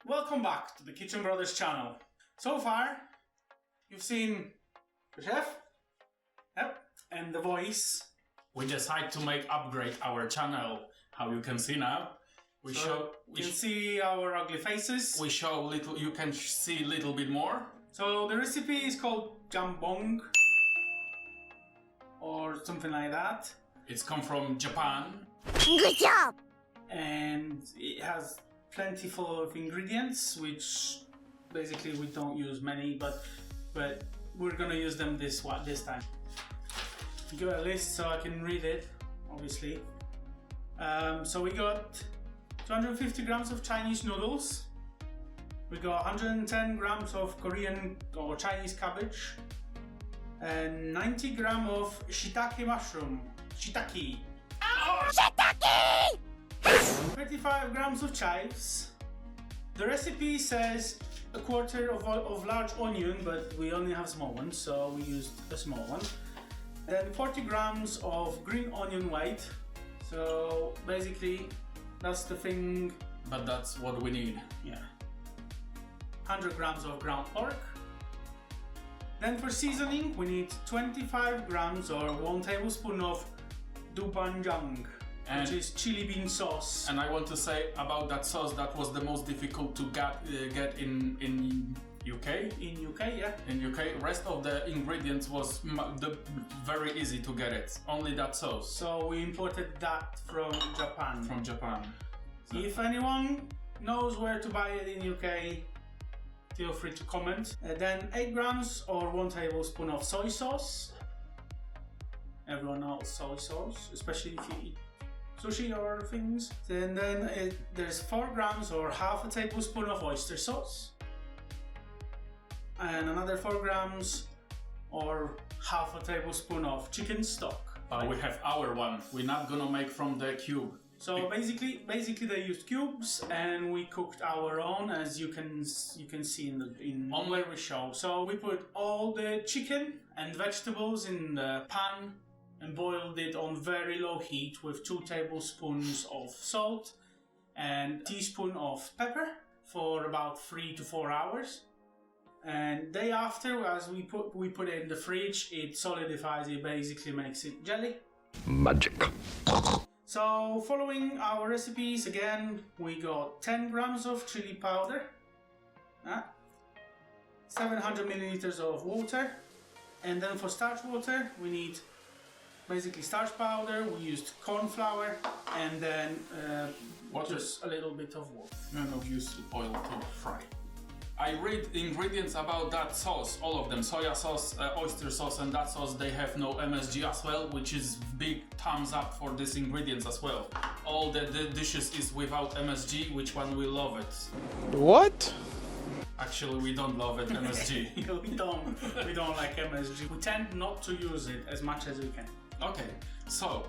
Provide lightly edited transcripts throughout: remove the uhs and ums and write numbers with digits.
Welcome back to the Kitchen Brothers channel. So far, you've seen the chef, and the voice. We decided to upgrade our channel. How you can see now, we can see our ugly faces. We show little. You can see a little bit more. So the recipe is called Jjambbong, or something like that. It's come from Japan. Good job! And it has plenty full of ingredients, which basically we don't use many, but we're gonna use them this time. You got a list so I can read it, obviously. So we got 250 grams of Chinese noodles. We got 110 grams of Korean or Chinese cabbage, and 90 grams of shiitake mushroom. Shiitake! Oh, shiitake! 35 grams of chives. The recipe says a quarter of large onion, but we only have small ones, so we used a small one. Then 40 grams of green onion white. So basically, that's the thing. But that's what we need. Yeah. 100 grams of ground pork. Then for seasoning, we need 25 grams or 1 tablespoon of doenjang, which is chili bean sauce. And I want to say about that sauce, that was the most difficult to get in UK. In UK, yeah. In UK, rest of the ingredients was very easy to get it. Only that sauce. So we imported that from Japan. From Japan. So. If anyone knows where to buy it in UK, feel free to comment. Then 8 grams or 1 tablespoon of soy sauce. Everyone knows soy sauce, especially if you eat sushi or things. And then there's 4 grams or half a tablespoon of oyster sauce. And another 4 grams or half a tablespoon of chicken stock. We have our one. We're not gonna make from the cube. So basically they used cubes, and we cooked our own, as you can see in where we show. So we put all the chicken and vegetables in the pan and boiled it on very low heat with 2 tablespoons of salt and a teaspoon of pepper for about 3 to 4 hours. And day after, as we put it in the fridge, it solidifies. It basically makes it jelly. Magic. So following our recipes again, we got 10 grams of chili powder, 700 milliliters of water, and then for starch water we need basically starch powder. We used corn flour, and then just a little bit of water. None of use oil to fry. I read the ingredients about that sauce, all of them, soya sauce, oyster sauce, and that sauce, they have no MSG as well, which is big thumbs up for these ingredients as well. All the dishes is without MSG, which one we love it. What? Actually, we don't love it, MSG. we don't like MSG. We tend not to use it as much as we can. Okay, so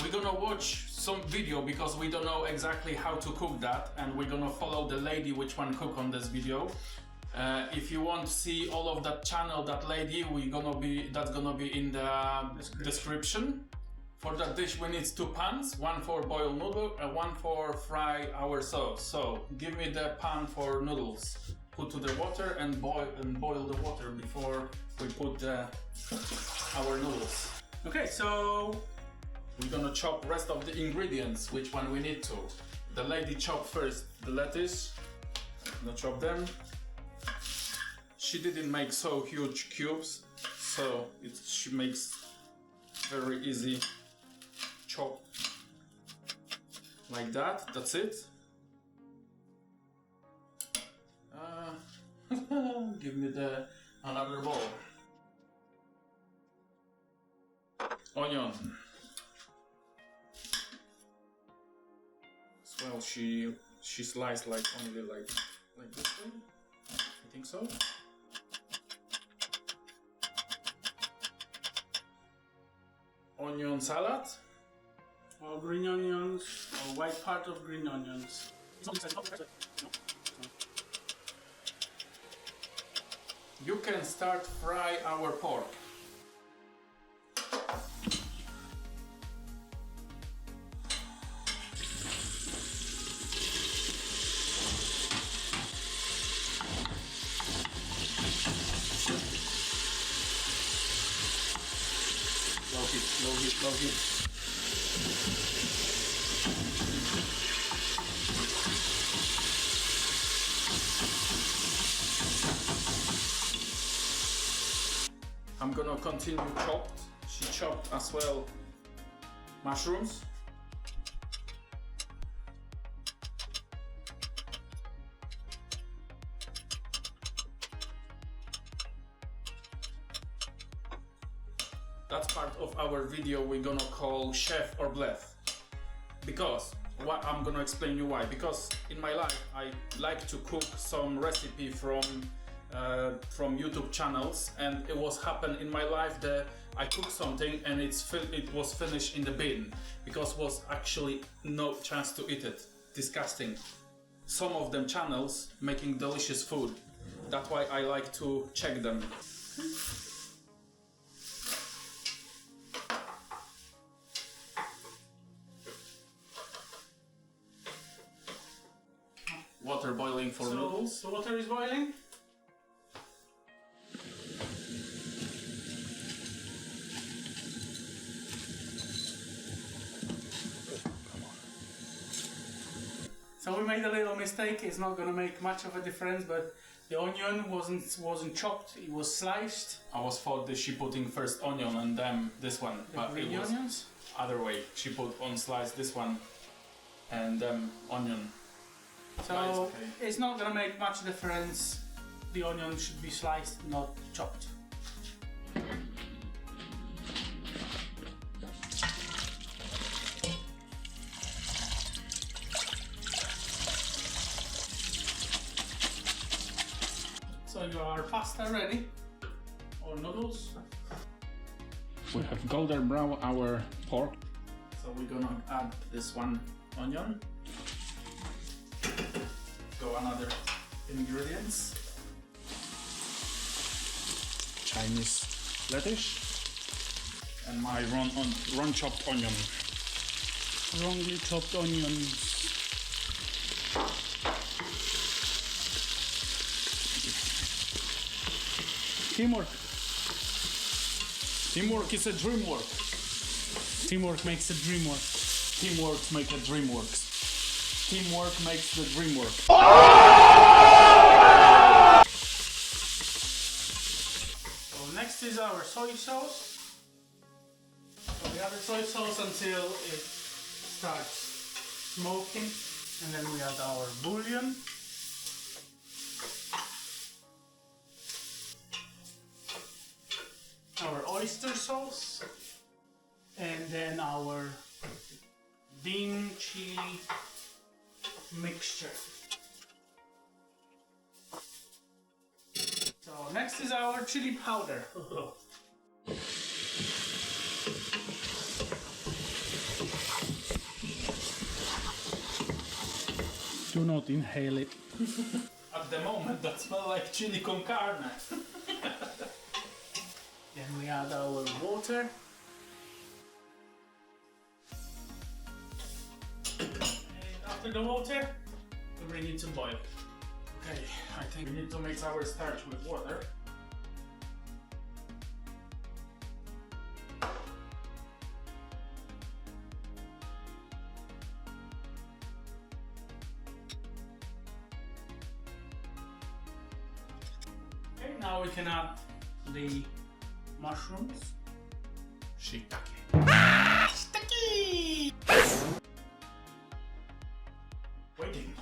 we're gonna watch some video because we don't know exactly how to cook that, and we're gonna follow the lady which one cook on this video. If you want to see all of that channel, that lady, that's gonna be in the description. For that dish we need 2 pans, 1 for boiled noodle and 1 for fry our sauce. So give me the pan for noodles. Put to the water and boil the water before we put our noodles. Okay, so we're gonna chop rest of the ingredients, which one we need to. The lady chop first the lettuce. I'm gonna chop them. She didn't make so huge cubes, so she makes very easy chop like that. That's it. Give me another bowl. Onion. Well, she sliced only like this one. I think so. Onion salad. Or green onions, or white part of green onions. You can start fry our pork. Love you. I'm gonna continue chopped. She chopped as well mushrooms. That's part of our video we're gonna call Chef or Bluff. Because, I'm gonna explain you why. Because in my life I like to cook some recipe from YouTube channels, and it was happened in my life that I cooked something and it was finished in the bin because was actually no chance to eat it. Disgusting. Some of them channels making delicious food. That's why I like to check them. Water boiling for noodles. The water is boiling. So we made a little mistake. It's not gonna make much of a difference, but the onion wasn't chopped. It was sliced. I was thought that she put in first onion and then this one, but it was onions. Other way. She put on slice this one and then onion. So okay. It's not gonna make much difference. The onion should be sliced, not chopped. So your pasta ready, or noodles. We have golden brown our pork. So we're gonna add this one onion. Go another ingredients. Chinese lettuce and my run chopped onion. Wrongly chopped onions. Teamwork. Teamwork is a dream work. Teamwork makes the dream work. Teamwork makes a dream work. Teamwork makes the dream work. So next is our soy sauce. So we add the soy sauce until it starts smoking, and then we add our bouillon. Our oyster sauce, and then our bean chili mixture. So next is our chili powder. Do not inhale it. At the moment that smells like chili con carne. Then we add our water. And after the water, we bring it to boil. Okay, I think we need to mix our starch with water. Okay, now we can add the mushrooms. Shiitake. Waiting.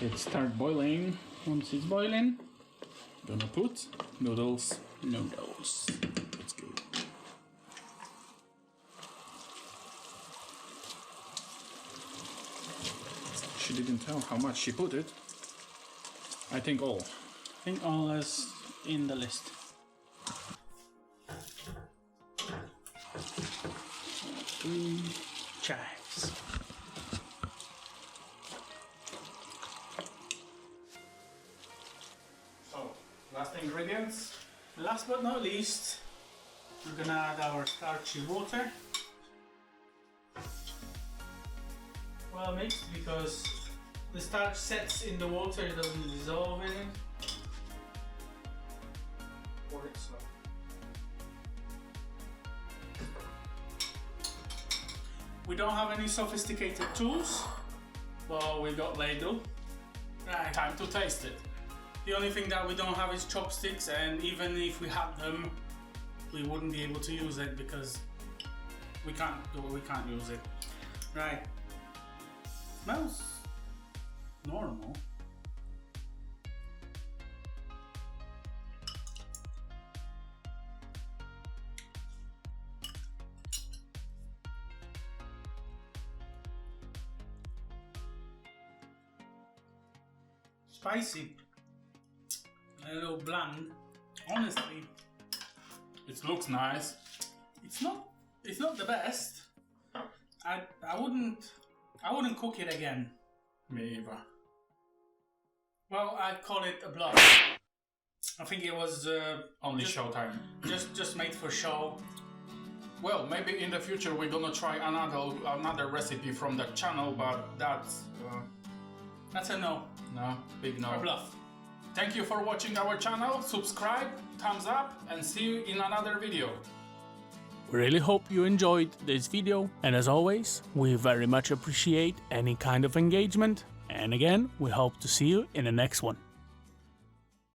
It start boiling. Once it's boiling, Gonna put noodles. noodles. Let's go. She didn't tell how much she put it. I think all. I think all is in the list. 3 chives. So, last ingredients. Last but not least, we're gonna add our starchy water. Well mixed, because the starch sets in the water, it doesn't dissolve in it. Pour it slow. We don't have any sophisticated tools, but we got ladle. Right. Time to taste it. The only thing that we don't have is chopsticks, and even if we had them, we wouldn't be able to use it because we can't use it. Right. Smells normal. Spicy. A little bland. Honestly, It looks nice. it's not the best. I wouldn't cook it again. Me either. Well, I'd call it a bluff. I think it was Only just- Showtime. just made for show. Well, maybe in the future we're gonna try another recipe from that channel, but that's That's a no. no, big A no. bluff. Thank you for watching our channel. Subscribe, thumbs up, and see you in another video. We really hope you enjoyed this video, and as always, we very much appreciate any kind of engagement. And again, we hope to see you in the next one.